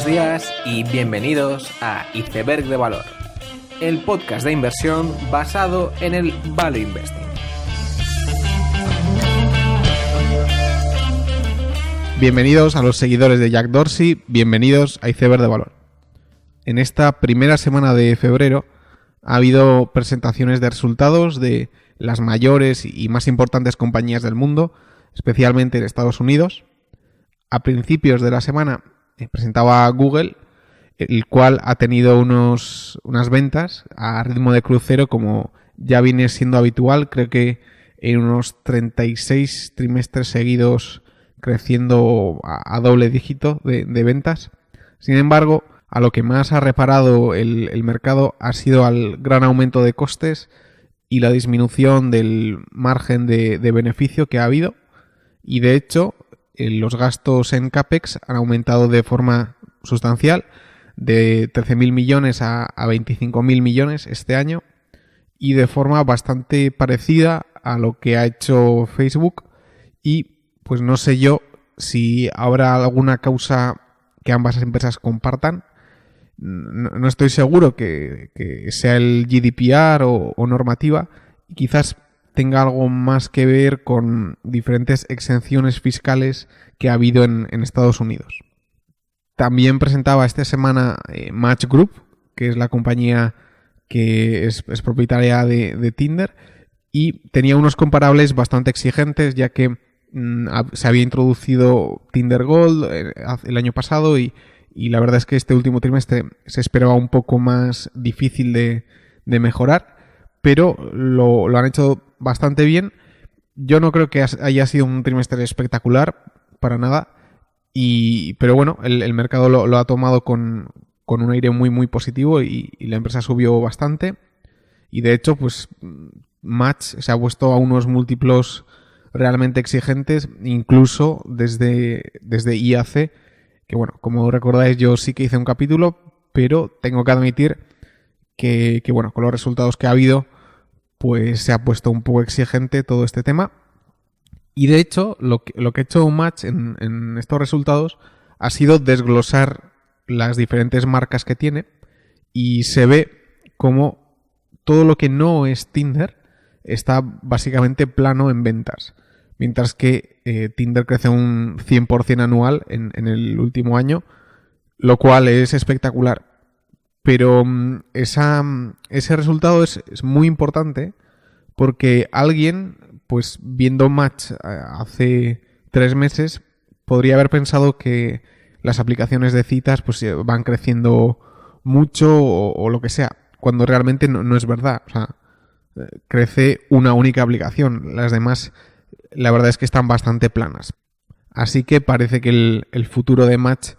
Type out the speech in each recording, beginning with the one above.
días y bienvenidos a Iceberg de Valor, el podcast de inversión basado en el Value Investing. Bienvenidos a los seguidores de Jack Dorsey, bienvenidos a Iceberg de Valor. En esta primera semana de febrero ha habido presentaciones de resultados de las mayores y más importantes compañías del mundo, especialmente en Estados Unidos. A principios de la semana presentaba Google, el cual ha tenido unas ventas a ritmo de crucero como ya viene siendo habitual, creo que en unos 36 trimestres seguidos creciendo a doble dígito de ventas. Sin embargo, a lo que más ha reparado el mercado ha sido al gran aumento de costes y la disminución del margen de beneficio que ha habido. Y de hecho, los gastos en CAPEX han aumentado de forma sustancial, de 13.000 millones a 25.000 millones este año, y de forma bastante parecida a lo que ha hecho Facebook. Y pues no sé yo si habrá alguna causa que ambas empresas compartan. No estoy seguro que sea el GDPR o normativa, y quizás tenga algo más que ver con diferentes exenciones fiscales que ha habido en Estados Unidos. También presentaba esta semana Match Group, que es la compañía que es propietaria de Tinder, y tenía unos comparables bastante exigentes, ya que se había introducido Tinder Gold el año pasado y la verdad es que este último trimestre se esperaba un poco más difícil de mejorar, pero lo han hecho bastante bien. Yo no creo que haya sido un trimestre espectacular, para nada, pero bueno, el mercado lo ha tomado con un aire muy muy positivo y la empresa subió bastante. Y de hecho, pues Match se ha puesto a unos múltiplos realmente exigentes, incluso desde IAC, que bueno, como recordáis yo sí que hice un capítulo, pero tengo que admitir que bueno, con los resultados que ha habido, pues se ha puesto un poco exigente todo este tema. Y de hecho, lo que ha hecho Match en estos resultados ha sido desglosar las diferentes marcas que tiene, y se ve como todo lo que no es Tinder está básicamente plano en ventas. Mientras que Tinder crece un 100% anual en el último año, lo cual es espectacular. Pero ese resultado es muy importante porque alguien, pues viendo Match hace 3 meses, podría haber pensado que las aplicaciones de citas pues van creciendo mucho o lo que sea, cuando realmente no es verdad. O sea, crece una única aplicación, las demás la verdad es que están bastante planas. Así que parece que el futuro de Match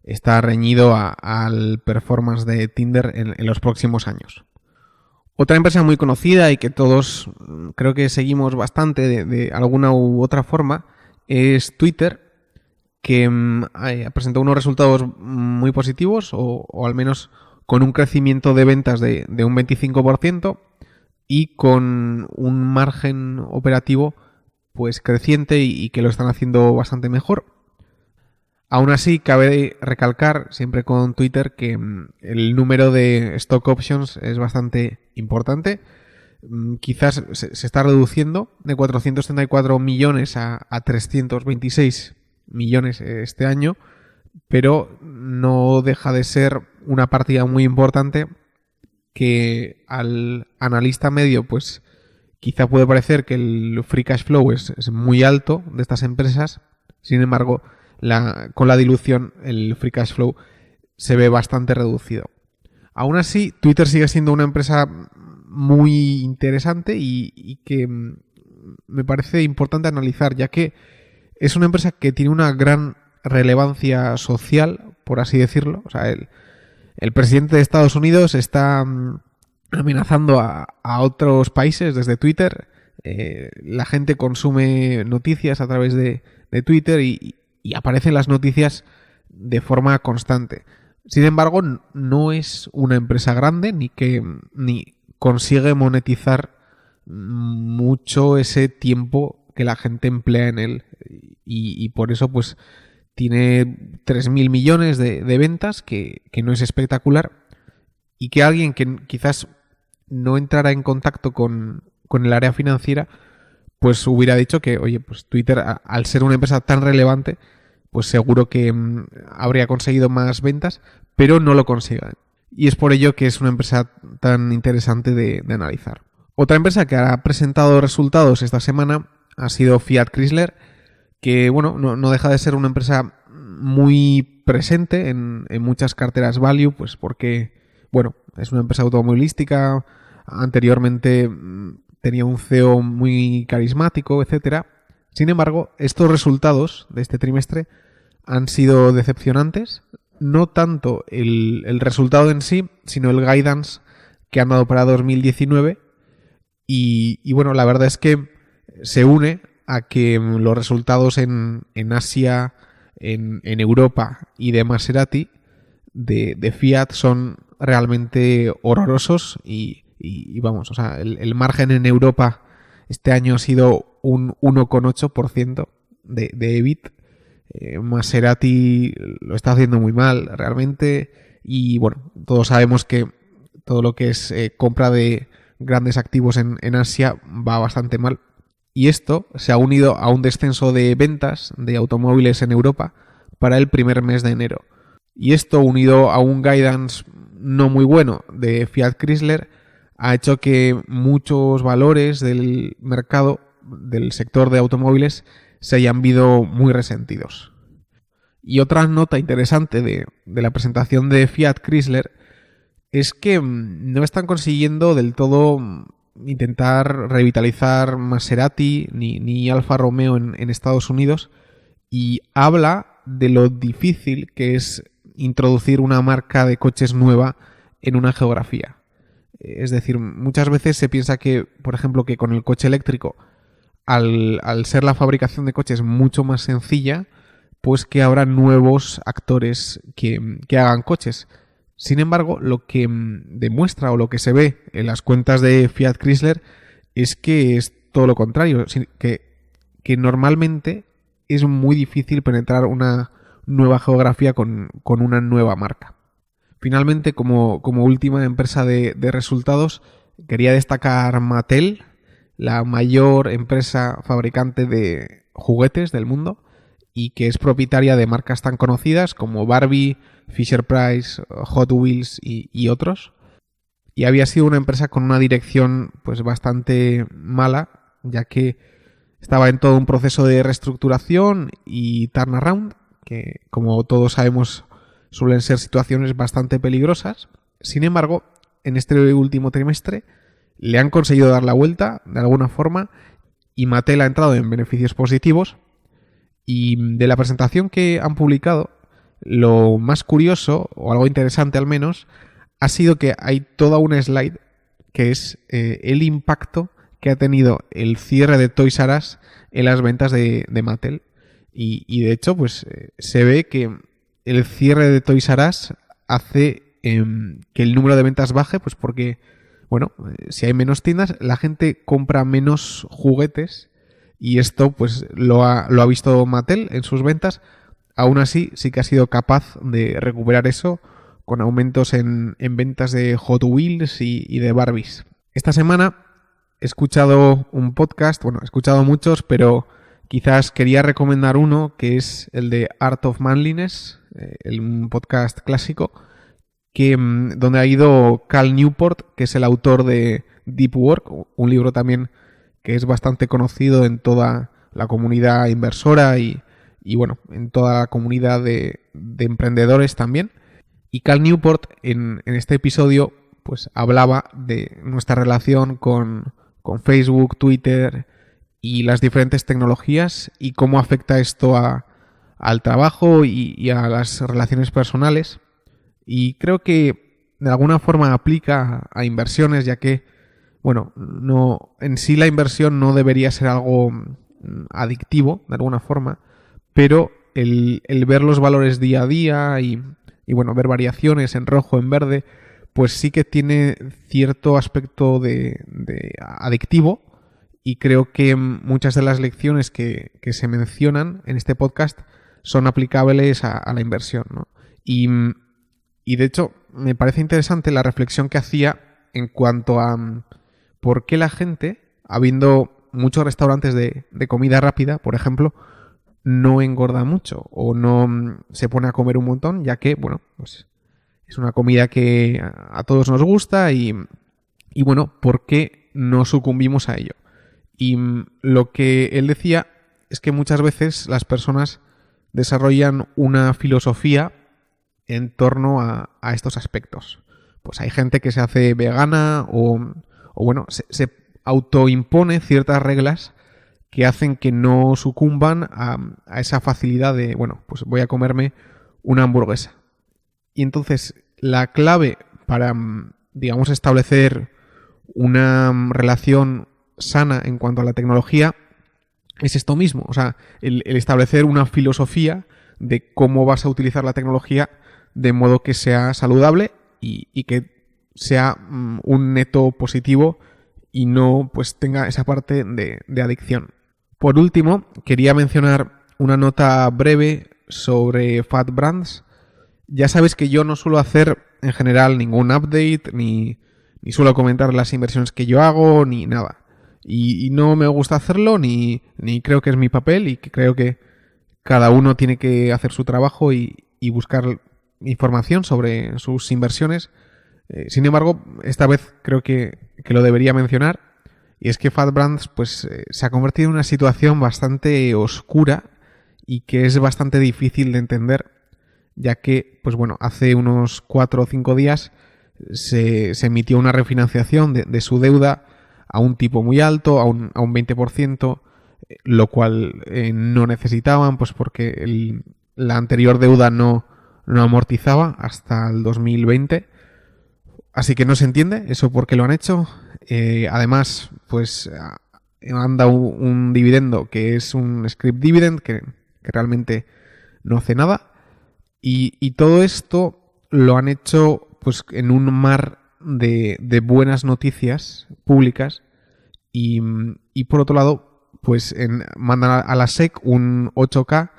está reñido al performance de Tinder en los próximos años. Otra empresa muy conocida y que todos creo que seguimos bastante de alguna u otra forma es Twitter, que presentó unos resultados muy positivos o al menos con un crecimiento de ventas de un 25% y con un margen operativo pues creciente y que lo están haciendo bastante mejor. Aún así, cabe recalcar siempre con Twitter que el número de stock options es bastante importante. Quizás se está reduciendo de 434 millones a 326 millones este año, pero no deja de ser una partida muy importante que al analista medio pues quizá puede parecer que el free cash flow es muy alto de estas empresas. Sin embargo, con la dilución el free cash flow se ve bastante reducido. Aún así, Twitter sigue siendo una empresa muy interesante y que me parece importante analizar, ya que es una empresa que tiene una gran relevancia social, por así decirlo. O sea, el presidente de Estados Unidos está amenazando a otros países desde Twitter. La gente consume noticias a través de Twitter y aparecen las noticias de forma constante. Sin embargo, no es una empresa grande ni consigue monetizar mucho ese tiempo que la gente emplea en él, y por eso pues tiene 3.000 millones de ventas, que no es espectacular, y que alguien que quizás no entrara en contacto con el área financiera, pues hubiera dicho que, oye, pues Twitter, al ser una empresa tan relevante, pues seguro que habría conseguido más ventas, pero no lo consigue. Y es por ello que es una empresa tan interesante de analizar. Otra empresa que ha presentado resultados esta semana ha sido Fiat Chrysler, que bueno, no deja de ser una empresa muy presente en muchas carteras value, pues porque, bueno, es una empresa automovilística, anteriormente tenía un CEO muy carismático, etcétera. Sin embargo, estos resultados de este trimestre han sido decepcionantes, no tanto el resultado en sí, sino el guidance que han dado para 2019. Y bueno, la verdad es que se une a que los resultados en Asia, en Europa y de Maserati, de Fiat, son realmente horrorosos y vamos, o sea, el margen en Europa este año ha sido un 1,8% de EBIT. Maserati lo está haciendo muy mal realmente y bueno, todos sabemos que todo lo que es compra de grandes activos en Asia va bastante mal. Y esto se ha unido a un descenso de ventas de automóviles en Europa para el primer mes de enero. Y esto, unido a un guidance no muy bueno de Fiat Chrysler, ha hecho que muchos valores del mercado, del sector de automóviles, se hayan visto muy resentidos. Y otra nota interesante de la presentación de Fiat Chrysler es que no están consiguiendo del todo intentar revitalizar Maserati ni Alfa Romeo en Estados Unidos, y habla de lo difícil que es introducir una marca de coches nueva en una geografía. Es decir, muchas veces se piensa que, por ejemplo, que con el coche eléctrico, al ser la fabricación de coches mucho más sencilla, pues que habrá nuevos actores que hagan coches. Sin embargo, lo que demuestra o lo que se ve en las cuentas de Fiat Chrysler es que es todo lo contrario, que normalmente es muy difícil penetrar una nueva geografía con una nueva marca. Finalmente, como última empresa de resultados, quería destacar Mattel, la mayor empresa fabricante de juguetes del mundo y que es propietaria de marcas tan conocidas como Barbie, Fisher-Price, Hot Wheels y otros. Y había sido una empresa con una dirección pues bastante mala, ya que estaba en todo un proceso de reestructuración y turnaround, que como todos sabemos suelen ser situaciones bastante peligrosas. Sin embargo, en este último trimestre le han conseguido dar la vuelta de alguna forma y Mattel ha entrado en beneficios positivos. Y de la presentación que han publicado, lo más curioso, o algo interesante al menos, ha sido que hay toda una slide que es el impacto que ha tenido el cierre de Toys R Us en las ventas de Mattel. Y de hecho, pues se ve que el cierre de Toys R Us hace que el número de ventas baje, pues porque, bueno, si hay menos tiendas, la gente compra menos juguetes y esto pues lo ha visto Mattel en sus ventas. Aún así, sí que ha sido capaz de recuperar eso con aumentos en ventas de Hot Wheels y de Barbies. Esta semana he escuchado un podcast, bueno, he escuchado muchos, pero quizás quería recomendar uno que es el de Art of Manliness, un podcast clásico, donde ha ido Cal Newport, que es el autor de Deep Work, un libro también que es bastante conocido en toda la comunidad inversora y bueno, en toda la comunidad de emprendedores también. Y Cal Newport en este episodio pues hablaba de nuestra relación con Facebook, Twitter y las diferentes tecnologías y cómo afecta esto al trabajo y a las relaciones personales. Y creo que de alguna forma aplica a inversiones, ya que, bueno, no en sí la inversión no debería ser algo adictivo de alguna forma, pero el ver los valores día a día y bueno, ver variaciones en rojo, en verde, pues sí que tiene cierto aspecto de adictivo, y creo que muchas de las lecciones que se mencionan en este podcast son aplicables a la inversión, ¿no? Y de hecho, me parece interesante la reflexión que hacía en cuanto a por qué la gente, habiendo muchos restaurantes de comida rápida, por ejemplo, no engorda mucho o no se pone a comer un montón, ya que, bueno, pues es una comida que a todos nos gusta y bueno, ¿por qué no sucumbimos a ello? Y lo que él decía es que muchas veces las personas desarrollan una filosofía en torno a estos aspectos. Pues hay gente que se hace vegana o bueno, se autoimpone ciertas reglas que hacen que no sucumban a esa facilidad de, bueno, pues voy a comerme una hamburguesa. Y entonces la clave para, digamos, establecer una relación sana en cuanto a la tecnología es esto mismo, o sea, el establecer una filosofía de cómo vas a utilizar la tecnología de modo que sea saludable y que sea un neto positivo y no pues tenga esa parte de adicción. Por último, quería mencionar una nota breve sobre Fat Brands. Ya sabes que yo no suelo hacer en general ningún update, ni suelo comentar las inversiones que yo hago, ni nada. Y no me gusta hacerlo, ni creo que es mi papel, y que creo que cada uno tiene que hacer su trabajo y buscar información sobre sus inversiones. Sin embargo, esta vez creo que lo debería mencionar, y es que Fat Brands pues, se ha convertido en una situación bastante oscura y que es bastante difícil de entender, ya que, pues bueno, hace unos 4 o 5 días se emitió una refinanciación de su deuda a un tipo muy alto, a un 20%, lo cual no necesitaban, pues porque la anterior deuda no amortizaba hasta el 2020. Así que no se entiende eso por qué lo han hecho. Además, pues han dado un dividendo que es un scrip dividend que realmente no hace nada. Y todo esto lo han hecho pues en un mar de buenas noticias públicas y por otro lado pues mandan a la SEC un 8K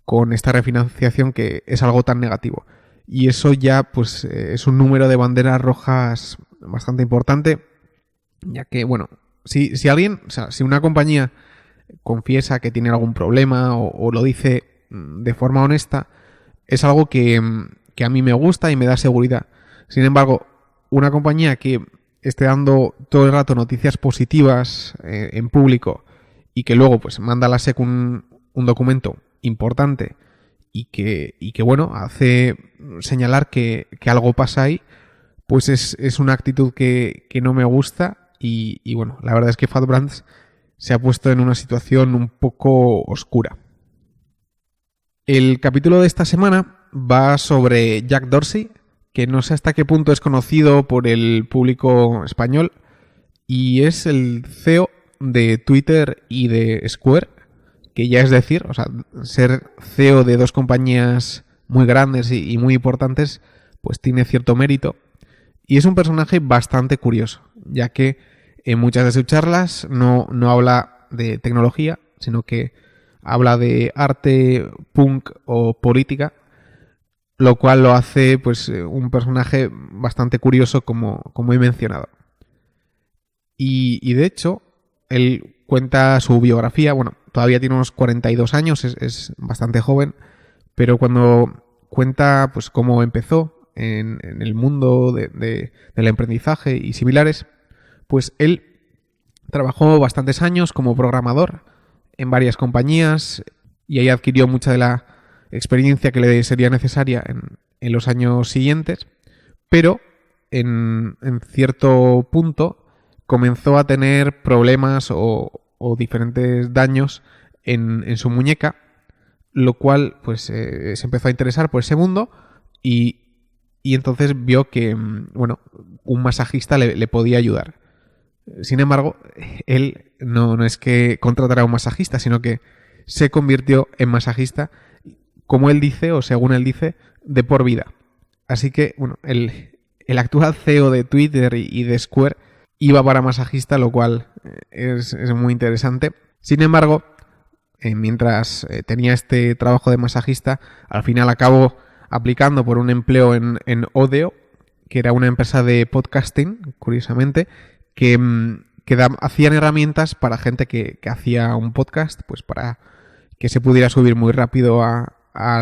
con esta refinanciación que es algo tan negativo. Y eso ya pues es un número de banderas rojas bastante importante, ya que, bueno, si alguien, o sea, si una compañía confiesa que tiene algún problema o lo dice de forma honesta, es algo que a mí me gusta y me da seguridad. Sin embargo, una compañía que esté dando todo el rato noticias positivas en público y que luego pues manda a la SEC un documento importante y que bueno, hace señalar que algo pasa ahí, pues es una actitud que no me gusta y bueno, la verdad es que Fat Brands se ha puesto en una situación un poco oscura. El capítulo de esta semana va sobre Jack Dorsey, que no sé hasta qué punto es conocido por el público español, y es el CEO de Twitter y de Square, que ya es decir, o sea, ser CEO de dos compañías muy grandes y muy importantes, pues tiene cierto mérito. Y es un personaje bastante curioso, ya que en muchas de sus charlas no habla de tecnología, sino que habla de arte, punk o política, lo cual lo hace pues un personaje bastante curioso como he mencionado. Y de hecho, él cuenta su biografía, bueno, todavía tiene unos 42 años, es bastante joven, pero cuando cuenta pues cómo empezó en el mundo del emprendizaje y similares, pues él trabajó bastantes años como programador en varias compañías y ahí adquirió mucha de la experiencia que le sería necesaria en los años siguientes, pero en cierto punto comenzó a tener problemas o diferentes daños en su muñeca, lo cual pues se empezó a interesar por ese mundo y entonces vio que bueno, un masajista le podía ayudar. Sin embargo, él no es que contratara a un masajista, sino que se convirtió en masajista, como él dice, o según él dice, de por vida. Así que, bueno, el actual CEO de Twitter y de Square iba para masajista, lo cual es muy interesante. Sin embargo, mientras tenía este trabajo de masajista, al final acabo aplicando por un empleo en Odeo, que era una empresa de podcasting, curiosamente, que hacían herramientas para gente que hacía un podcast, pues para que se pudiera subir muy rápido a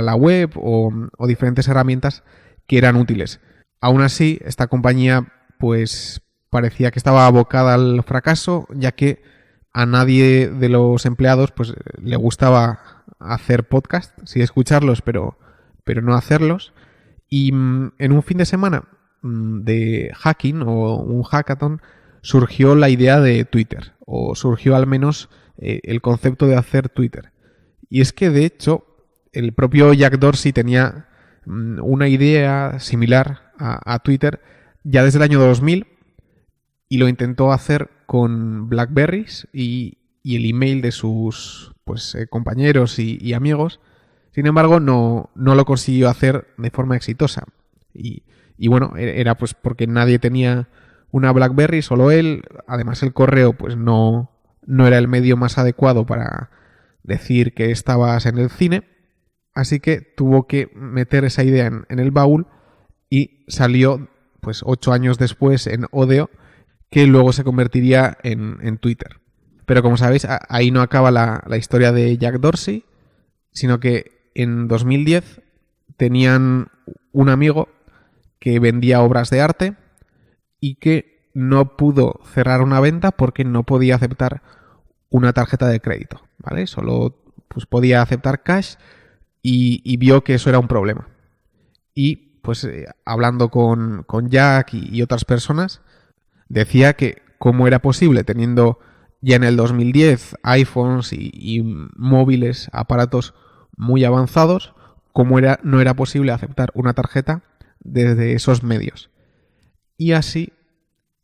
la web o diferentes herramientas que eran útiles. Aún así, esta compañía pues parecía que estaba abocada al fracaso, ya que a nadie de los empleados pues le gustaba hacer podcast, sí escucharlos, pero no hacerlos. Y en un fin de semana de hacking o un hackathon surgió la idea de Twitter, o surgió al menos el concepto de hacer Twitter. Y es que de hecho el propio Jack Dorsey tenía una idea similar a Twitter ya desde el año 2000 y lo intentó hacer con BlackBerrys y el email de sus compañeros y amigos. Sin embargo, no lo consiguió hacer de forma exitosa. Y bueno, era pues porque nadie tenía una BlackBerry, solo él. Además, el correo pues no era el medio más adecuado para decir que estabas en el cine. Así que tuvo que meter esa idea en el baúl y salió pues 8 años después en Odeo, que luego se convertiría en Twitter. Pero como sabéis, ahí no acaba la historia de Jack Dorsey, sino que en 2010 tenían un amigo que vendía obras de arte y que no pudo cerrar una venta porque no podía aceptar una tarjeta de crédito, ¿vale? Solo pues podía aceptar cash y vio que eso era un problema. Y pues hablando con Jack y otras personas, decía que cómo era posible, teniendo ya en el 2010 iPhones y móviles, aparatos muy avanzados, cómo no era posible aceptar una tarjeta desde esos medios. Y así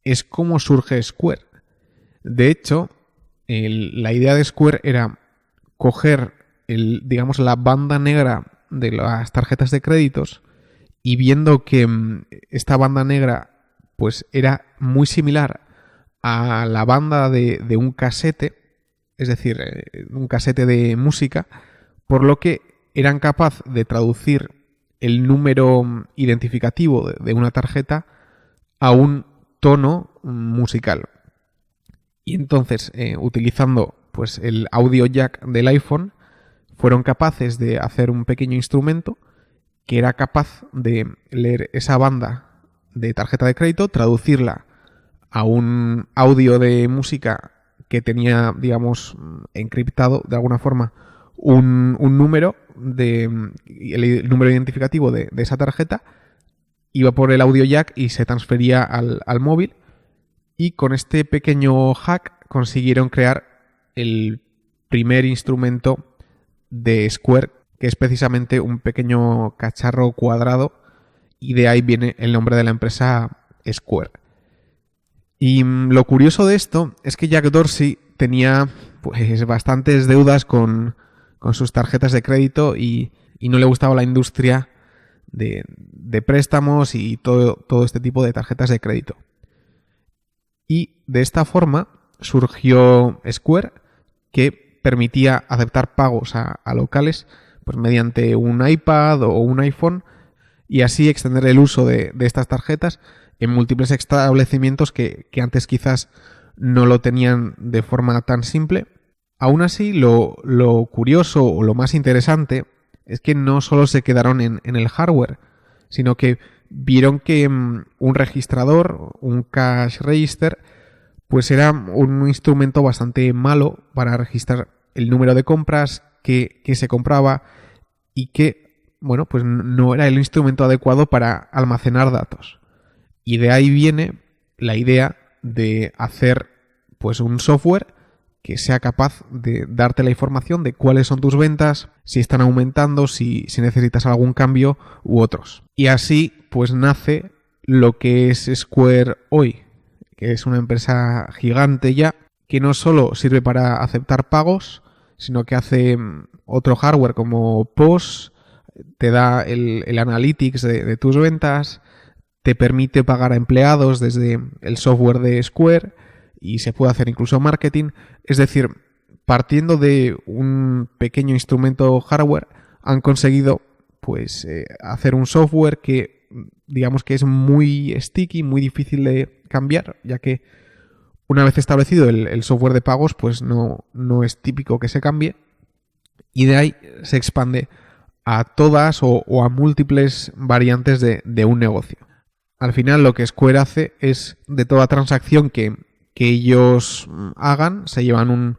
es como surge Square. De hecho, la idea de Square era coger la banda negra de las tarjetas de créditos y viendo que esta banda negra pues era muy similar a la banda de un casete, es decir, un casete de música, por lo que eran capaces de traducir el número identificativo de una tarjeta a un tono musical. Y entonces, utilizando pues el audio jack del iPhone, fueron capaces de hacer un pequeño instrumento que era capaz de leer esa banda de tarjeta de crédito, traducirla a un audio de música que tenía, digamos, encriptado de alguna forma un número el número identificativo de esa tarjeta, iba por el audio jack y se transfería al móvil, y con este pequeño hack consiguieron crear el primer instrumento de Square, que es precisamente un pequeño cacharro cuadrado, y de ahí viene el nombre de la empresa Square. Y lo curioso de esto es que Jack Dorsey tenía pues bastantes deudas con sus tarjetas de crédito y no le gustaba la industria de préstamos y todo este tipo de tarjetas de crédito. Y de esta forma surgió Square, que permitía aceptar pagos a locales pues mediante un iPad o un iPhone, y así extender el uso de estas tarjetas en múltiples establecimientos que antes quizás no lo tenían de forma tan simple. Aún así, lo curioso o lo más interesante es que no solo se quedaron en el hardware, sino que vieron que un registrador, un cash register, pues era un instrumento bastante malo para registrar el número de compras que se compraba, y que, bueno, pues no era el instrumento adecuado para almacenar datos. Y de ahí viene la idea de hacer pues un software que sea capaz de darte la información de cuáles son tus ventas, si están aumentando, si necesitas algún cambio u otros. Y así pues nace lo que es Square hoy, que es una empresa gigante ya, que no solo sirve para aceptar pagos, sino que hace otro hardware como POS, te da el analytics de tus ventas, te permite pagar a empleados desde el software de Square y se puede hacer incluso marketing. Es decir, partiendo de un pequeño instrumento hardware, han conseguido pues hacer un software que digamos que es muy sticky, muy difícil de cambiar, ya que una vez establecido el software de pagos, pues no es típico que se cambie, y de ahí se expande a todas o a múltiples variantes de un negocio. Al final lo que Square hace es, de toda transacción que ellos hagan, se llevan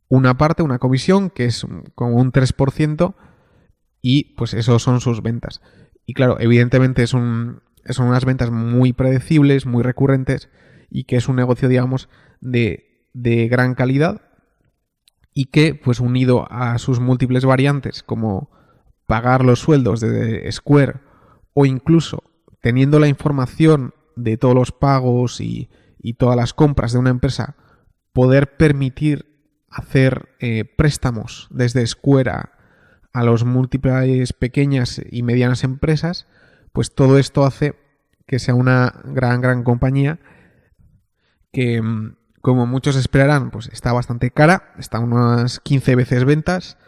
una parte, una comisión, que es como un 3%, y pues eso son sus ventas. Y claro, evidentemente son unas ventas muy predecibles, muy recurrentes, y que es un negocio, digamos, de gran calidad, y que, pues unido a sus múltiples variantes, como pagar los sueldos de Square, o incluso teniendo la información de todos los pagos y todas las compras de una empresa, poder permitir hacer préstamos desde Square a los múltiples pequeñas y medianas empresas, pues todo esto hace que sea una gran compañía que, como muchos esperarán, pues está bastante cara, está unas 15 veces ventas,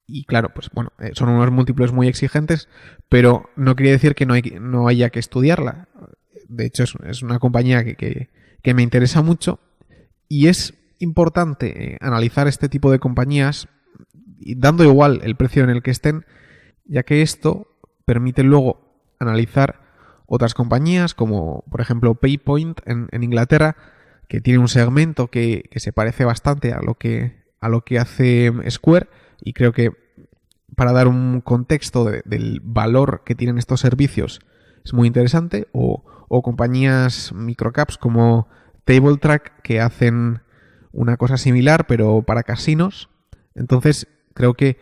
y claro, pues bueno, son unos múltiplos muy exigentes, pero no quiere decir que no haya que estudiarla. De hecho, es una compañía que me interesa mucho, y es importante analizar este tipo de compañías, dando igual el precio en el que estén, ya que esto permite luego analizar otras compañías, como por ejemplo PayPoint en Inglaterra, que tiene un segmento que se parece bastante a lo que hace Square, y creo que para dar un contexto del valor que tienen estos servicios es muy interesante, o compañías microcaps como TableTrack, que hacen una cosa similar pero para casinos. Entonces creo que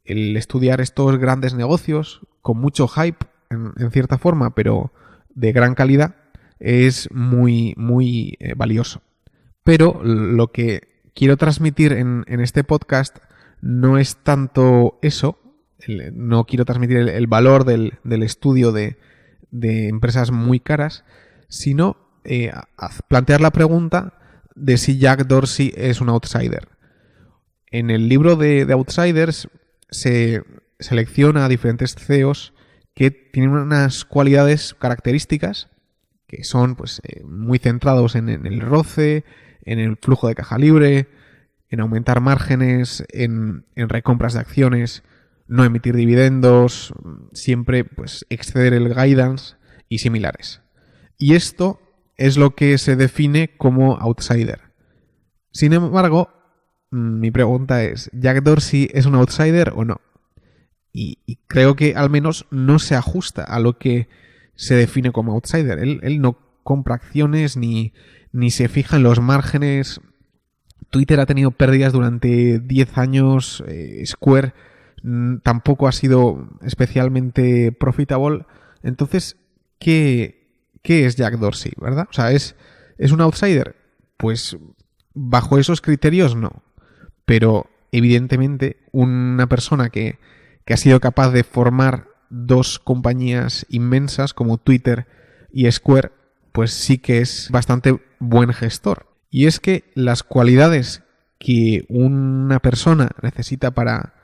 el estudiar estos grandes negocios con mucho hype en cierta forma, pero de gran calidad, es muy valioso. Pero lo que quiero transmitir en este podcast no es tanto eso, no quiero transmitir el valor del estudio de empresas muy caras, sino plantear la pregunta de si Jack Dorsey es un outsider. En el libro de Outsiders se selecciona a diferentes CEOs que tienen unas cualidades características que son pues muy centrados en el ROCE, en el flujo de caja libre, en aumentar márgenes, en recompras de acciones, no emitir dividendos, siempre pues exceder el guidance y similares. Y esto es lo que se define como outsider. Sin embargo, mi pregunta es, ¿Jack Dorsey es un outsider o no? Y creo que al menos no se ajusta a lo que se define como outsider. Él no compra acciones ni se fija en los márgenes. Twitter ha tenido pérdidas durante 10 años. Square tampoco ha sido especialmente profitable. Entonces, ¿qué es Jack Dorsey, verdad? O sea, ¿es un outsider? Pues bajo esos criterios no. Pero evidentemente una persona que ha sido capaz de formar dos compañías inmensas como Twitter y Square, pues sí que es bastante buen gestor. Y es que las cualidades que una persona necesita para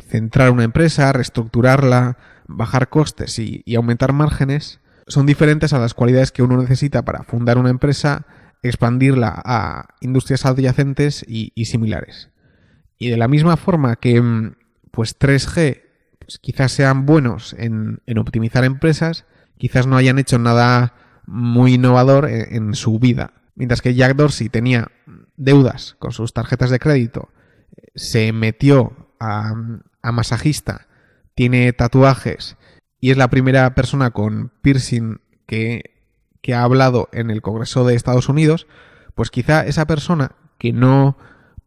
centrar una empresa, reestructurarla, bajar costes y aumentar márgenes, son diferentes a las cualidades que uno necesita para fundar una empresa, expandirla a industrias adyacentes y similares. Y de la misma forma que pues 3G pues quizás sean buenos en optimizar empresas, quizás no hayan hecho nada muy innovador en su vida. Mientras que Jack Dorsey tenía deudas con sus tarjetas de crédito, se metió a masajista, tiene tatuajes y es la primera persona con piercing que ha hablado en el Congreso de Estados Unidos, pues quizá esa persona que no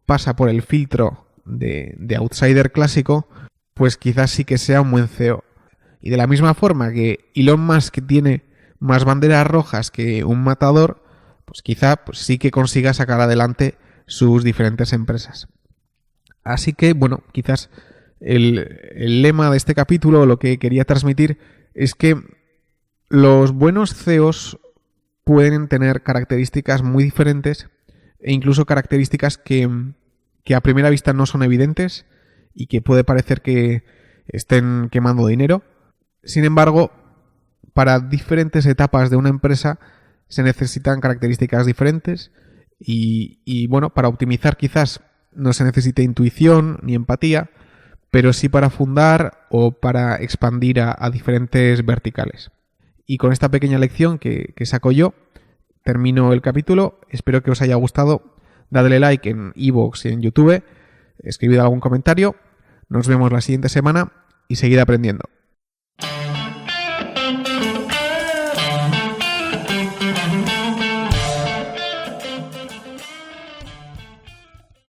pasa por el filtro de outsider clásico, pues quizás sí que sea un buen CEO. Y de la misma forma que Elon Musk tiene más banderas rojas que un matador, pues quizá pues sí que consiga sacar adelante sus diferentes empresas. Así que, bueno, quizás el lema de este capítulo, lo que quería transmitir, es que los buenos CEOs pueden tener características muy diferentes e incluso características que a primera vista no son evidentes y que puede parecer que estén quemando dinero. Sin embargo, para diferentes etapas de una empresa se necesitan características diferentes y bueno, para optimizar quizás no se necesite intuición ni empatía, pero sí para fundar o para expandir a diferentes verticales. Y con esta pequeña lección que saco yo, termino el capítulo. Espero que os haya gustado. Dadle like en iVoox y en YouTube. Escribid algún comentario. Nos vemos la siguiente semana y seguid aprendiendo.